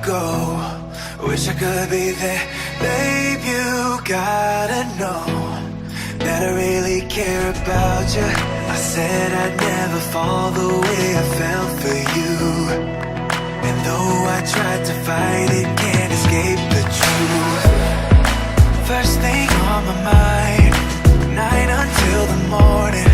go. Wish I could be there. Babe, you gotta know that I really care about you. I said I'd never fall the way I felt for you. And though I tried to fight it, can't escape the truth. First thing on my mind, night until the morning.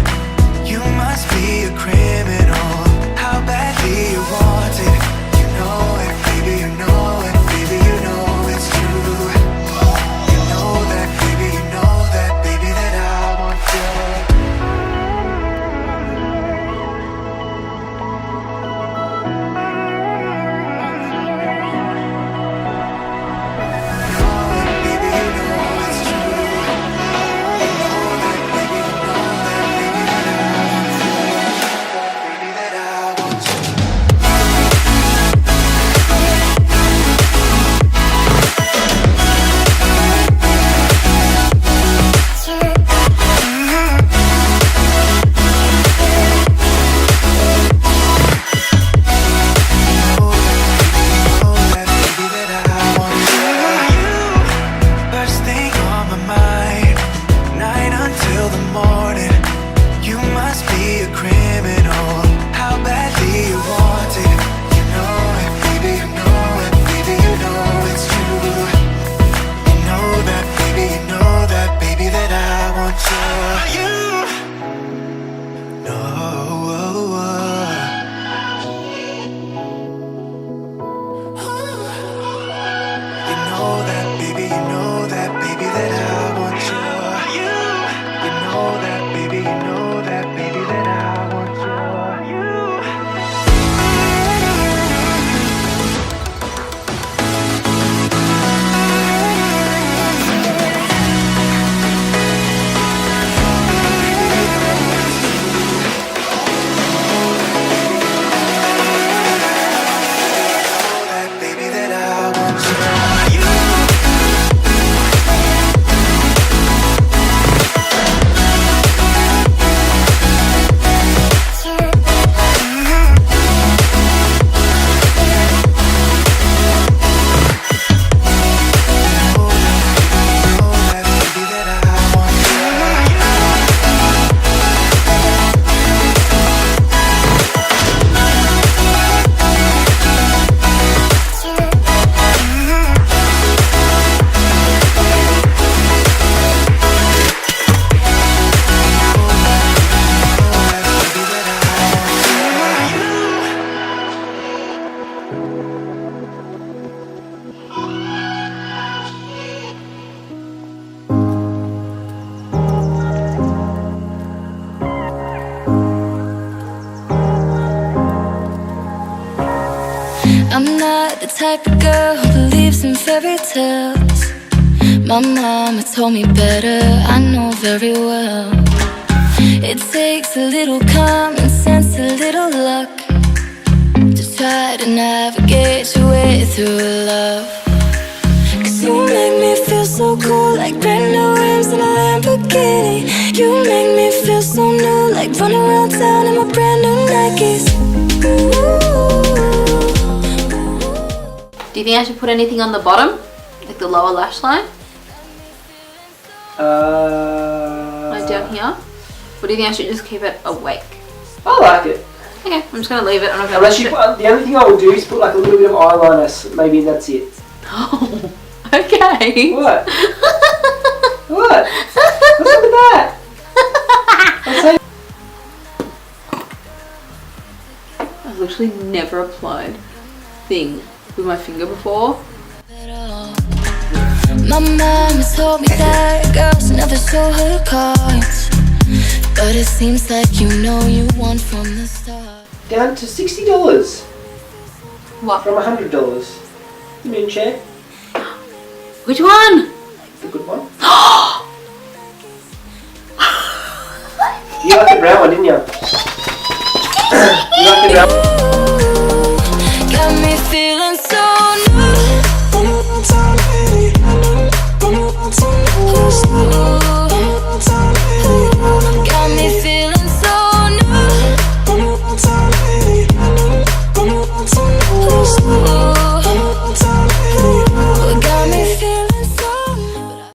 You must be a criminal. How badly you want it. You know it, baby, you know it. Baby, you know it's true. You know that, baby, you know that, baby, that I want you. I'm not the type of girl who believes in fairy tales. My mama told me better, I know very well. It takes a little common sense, a little luck to try to navigate your way through love. Cause you make me feel so cool, like brand new rims in a Lamborghini. You make me feel so new, like running around town in my brand new Nikes. Do you think I should put anything on the bottom? Like the lower lash line? Like down here? Or do you think I should just keep it awake? I like it. Okay, I'm just going to leave it. I'm not going Unless you put, the only thing I will do is put like a little bit of eyeliner, so maybe that's it. Oh, okay. What? What? What's up with that? I've literally never applied thing with my finger before. My mama told me that girls never show her cards, but it seems like you know you won from the start. Down to $60. What? From $100. You mean chair? Which one? The good one. You like the brown one, didn't you? You like the brown one?